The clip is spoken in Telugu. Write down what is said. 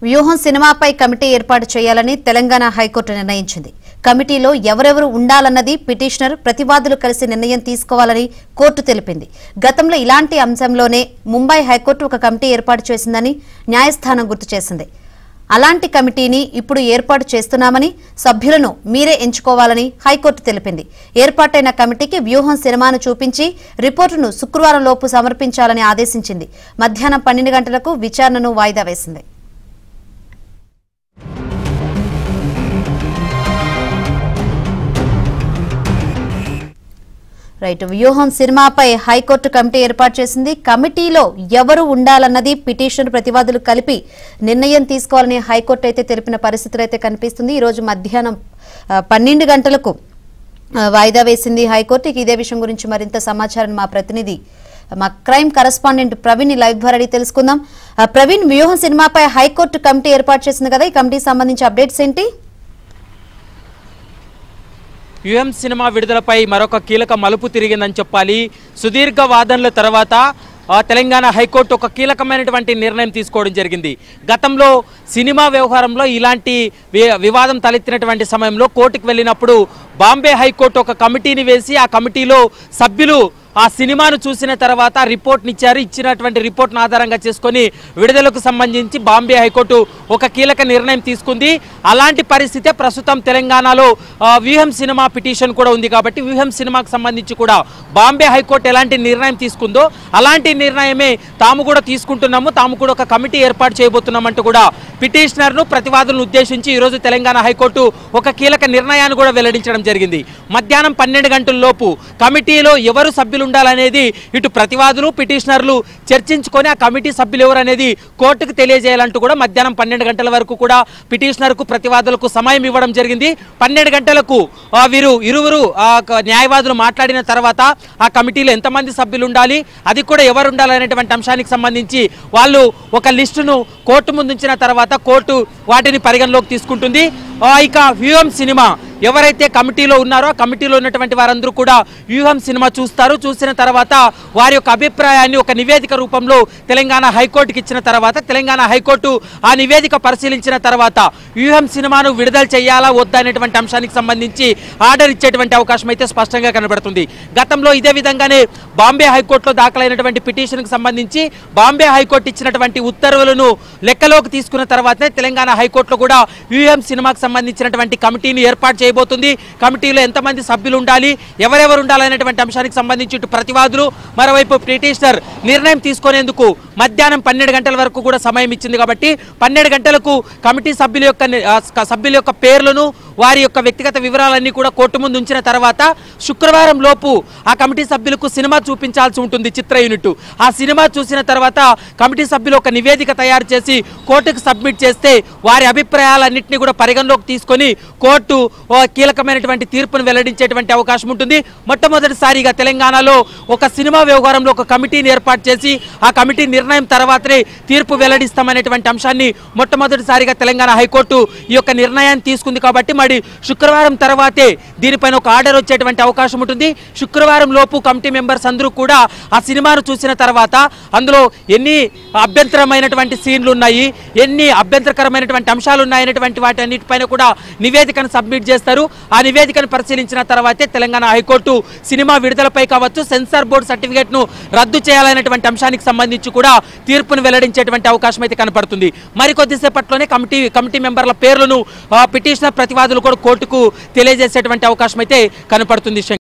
వ్యూహం సినిమాపై కమిటీ ఏర్పాటు చేయాలని తెలంగాణ హైకోర్టు నిర్ణయించింది. కమిటీలో ఎవరెవరు ఉండాలన్నది పిటిషనర్, ప్రతివాదులు కలిసి నిర్ణయం తీసుకోవాలని కోర్టు తెలిపింది. గతంలో ఇలాంటి అంశంలోనే ముంబై హైకోర్టు ఒక కమిటీ ఏర్పాటు చేసిందని న్యాయస్థానం గుర్తు చేసింది. అలాంటి కమిటీని ఇప్పుడు ఏర్పాటు చేస్తున్నామని, సభ్యులను మీరే ఎంచుకోవాలని హైకోర్టు తెలిపింది. ఏర్పాటైన కమిటీకి వ్యూహం సినిమాను చూపించి రిపోర్టును శుక్రవారం లోపు సమర్పించాలని ఆదేశించింది. మధ్యాహ్నం 12 గంటలకు విచారణను వాయిదా వేసింది. వ్యూహం సినిమాపై హైకోర్టు కమిటీ ఏర్పాటు చేసింది. కమిటీలో ఎవరు ఉండాలన్నది పిటిషనర్, ప్రతివాదులు కలిపి నిర్ణయం తీసుకోవాలని హైకోర్టు అయితే తెలిపిన పరిస్థితులు అయితే కనిపిస్తుంది. ఈ రోజు మధ్యాహ్నం 12 గంటలకు వాయిదా వేసింది హైకోర్టు. ఇదే విషయం గురించి మరింత సమాచారం మా ప్రతినిధి, మా క్రైమ్ కరెస్పాండెంట్ ప్రవీణ్ లైవ్ ద్వారా అడిగి తెలుసుకుందాం. ప్రవీణ్, వ్యూహం సినిమాపై హైకోర్టు కమిటీ ఏర్పాటు చేసింది కదా, ఈ కమిటీకి సంబంధించి అప్డేట్స్ ఏంటి? వ్యూహం సినిమా విడుదలపై మరొక కీలక మలుపు తిరిగిందని చెప్పాలి. సుదీర్ఘ వాదనల తర్వాత తెలంగాణ హైకోర్టు ఒక కీలకమైనటువంటి నిర్ణయం తీసుకోవడం జరిగింది. గతంలో సినిమా వ్యవహారంలో ఇలాంటి వివాదం తలెత్తినటువంటి సమయంలో కోర్టుకు వెళ్ళినప్పుడు బాంబే హైకోర్టు ఒక కమిటీని వేసి ఆ కమిటీలో సభ్యులు ఆ సినిమాను చూసిన తర్వాత రిపోర్ట్నిచ్చారు. ఇచ్చినటువంటి రిపోర్ట్ను ఆధారంగా చేసుకొని విడుదలకు సంబంధించి బాంబే హైకోర్టు ఒక కీలక నిర్ణయం తీసుకుంది. అలాంటి పరిస్థితే ప్రస్తుతం తెలంగాణలో వ్యూహం సినిమా పిటిషన్ కూడా ఉంది. కాబట్టి వ్యూహం సినిమాకు సంబంధించి కూడా బాంబే హైకోర్టు ఎలాంటి నిర్ణయం తీసుకుందో అలాంటి నిర్ణయమే తాము కూడా తీసుకుంటున్నాము, తాము కూడా ఒక కమిటీ ఏర్పాటు చేయబోతున్నామంటూ కూడా పిటిషనర్ను, ప్రతివాదులను ఉద్దేశించి ఈరోజు తెలంగాణ హైకోర్టు ఒక కీలక నిర్ణయాన్ని కూడా వెల్లడించడం జరిగింది. మధ్యాహ్నం 12 గంటల లోపు కమిటీలో ఎవరు సభ్యులు ఉండాలనేది ఇటు ప్రతివాదులు, పిటిషనర్లు చర్చించుకొని ఆ కమిటీ సభ్యులు ఎవరు అనేది కోర్టుకు తెలియజేయాలంటూ కూడా మధ్యాహ్నం 12 గంటల వరకు కూడా పిటిషనర్కు, ప్రతివాదులకు సమయం ఇవ్వడం జరిగింది. 12 గంటలకు ఇరువురు న్యాయవాదులు మాట్లాడిన తర్వాత ఆ కమిటీలో ఎంతమంది సభ్యులు ఉండాలి, అది కూడా ఎవరు ఉండాలనేటువంటి అంశానికి సంబంధించి వాళ్ళు ఒక లిస్టును కోర్టు ముందుంచిన తర్వాత కోర్టు వాటిని పరిగణలోకి తీసుకుంటుంది. ఇక వ్యూహం సినిమా ఎవరైతే కమిటీలో ఉన్నారో ఆ కమిటీలో ఉన్నటువంటి వారందరూ కూడా వ్యూహం సినిమా చూస్తారు. చూసిన తర్వాత వారి యొక్క అభిప్రాయాన్ని ఒక నివేదిక రూపంలో తెలంగాణ హైకోర్టుకి ఇచ్చిన తర్వాత తెలంగాణ హైకోర్టు ఆ నివేదిక పరిశీలించిన తర్వాత వ్యూహం సినిమాను విడుదల చేయాలా వద్దా అనేటువంటి అంశానికి సంబంధించి ఆర్డర్ ఇచ్చేటువంటి అవకాశం అయితే స్పష్టంగా కనబడుతుంది. గతంలో ఇదే విధంగానే బాంబే హైకోర్టులో దాఖలైనటువంటి పిటిషన్కి సంబంధించి బాంబే హైకోర్టు ఇచ్చినటువంటి ఉత్తర్వులను లెక్కలోకి తీసుకున్న తర్వాతనే తెలంగాణ హైకోర్టులో కూడా వ్యూహం సినిమాకు సంబంధించినటువంటి కమిటీని ఏర్పాటు చేయబోతుంది. కమిటీలో ఎంతమంది సభ్యులు ఉండాలి, ఎవరెవరు ఉండాలనేటువంటి అంశానికి సంబంధించి ఇటు ప్రతివాదులు, మరోవైపు పిటిషనర్ నిర్ణయం తీసుకునేందుకు మధ్యాహ్నం 12 గంటల వరకు కూడా సమయం ఇచ్చింది. కాబట్టి 12 గంటలకు కమిటీ సభ్యుల యొక్క పేర్లను, వారి యొక్క వ్యక్తిగత వివరాలన్నీ కూడా కోర్టు ముందు ఉంచిన తర్వాత శుక్రవారం లోపు ఆ కమిటీ సభ్యులకు సినిమా చూపించాల్సి ఉంటుంది, చిత్ర యూనిట్. ఆ సినిమా చూసిన తర్వాత కమిటీ సభ్యులు ఒక నివేదిక తయారు చేసి కోర్టుకు సబ్మిట్ చేస్తే వారి అభిప్రాయాలన్నింటినీ కూడా పరిగణలోకి తీసుకొని కోర్టు కీలకమైనటువంటి తీర్పును వెల్లడించేటువంటి అవకాశం ఉంటుంది. మొట్టమొదటిసారిగా తెలంగాణలో ఒక సినిమా వ్యవహారంలో ఒక కమిటీని ఏర్పాటు చేసి ఆ కమిటీ నిర్ణయం తర్వాతనే తీర్పు వెల్లడిస్తామనేటువంటి అంశాన్ని మొట్టమొదటిసారిగా తెలంగాణ హైకోర్టు ఈ యొక్క నిర్ణయాన్ని తీసుకుంది. కాబట్టి మరి శుక్రవారం తర్వాతే దీనిపైన ఒక ఆర్డర్ వచ్చేటువంటి అవకాశం ఉంటుంది. శుక్రవారం లోపు కమిటీ మెంబర్స్ అందరూ కూడా ఆ సినిమాను చూసిన తర్వాత అందులో ఎన్ని అభ్యంతరమైనటువంటి సీన్లు ఉన్నాయి, ఎన్ని అభ్యంతరకరమైనటువంటి అంశాలు ఉన్నాయనేటువంటి వాటి అన్నిటిపైన కూడా నివేదికను సబ్మిట్ చేస్తారు. ఆ నివేదికను పరిశీలించిన తర్వాతే తెలంగాణ హైకోర్టు సినిమా విడుదలపై కావచ్చు, సెన్సార్ బోర్డు సర్టిఫికేట్ను రద్దు చేయాలనేటువంటి అంశానికి సంబంధించి కూడా తీర్పును వెల్లడించేటువంటి అవకాశం అయితే కనపడుతుంది. మరికొద్దిసేపట్లోనే కమిటీ మెంబర్ల పేర్లను పిటిషనర్, ప్రతివాదులు కూడా కోర్టుకు తెలియజేసేటువంటి అవకాశం అయితే కనపడుతుంది.